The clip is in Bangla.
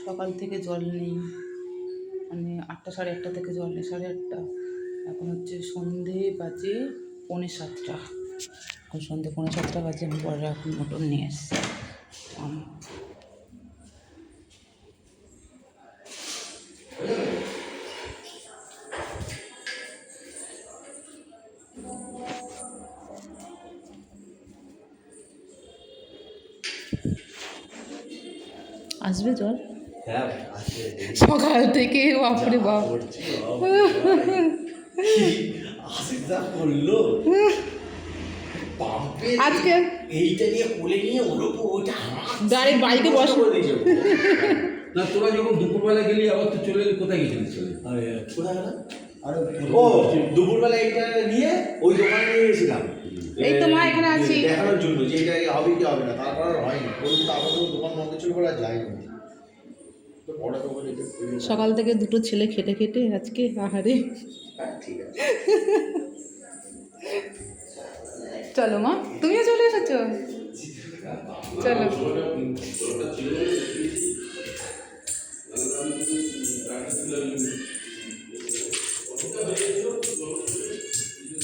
সকাল থেকে জল নেই, মানে 8টা 8:30 থেকে জল নেই, 8:30। এখন হচ্ছে সন্ধে বাজে 6:45। এখন সন্ধে 6:45 বাজে, আমি পরে এখন মোটর নিয়ে এসছি। আসবে জল সকাল থেকে, বাপরে বাপ। আজকে এইটা নিয়ে কোলে নিয়ে ওর ওটা ডাইরেক্ট বাইকে বসে না, তোরা যখন দুপুরবেলা গেলি আবার তো চলে এলি, কোথায় গেছিলিস? কোথায় গেল? আরে ও দুপুরবেলা এইটা নিয়ে ওই দোকানে নিয়ে গেছিলাম, এই তো মা এখানে আছি দেখানোর জন্য যে এটা হবে কি হবে না। তারপর আর হয়নি, বলুন তো আমার দোকান বন্ধ ছিল বলে আর যায়নি। সকাল থেকে দুটো ছেলে খেটে খেটে আজকে আহারে। ঠিক আছে, চলো মা, তুমিও চলে এসেছো, চলো।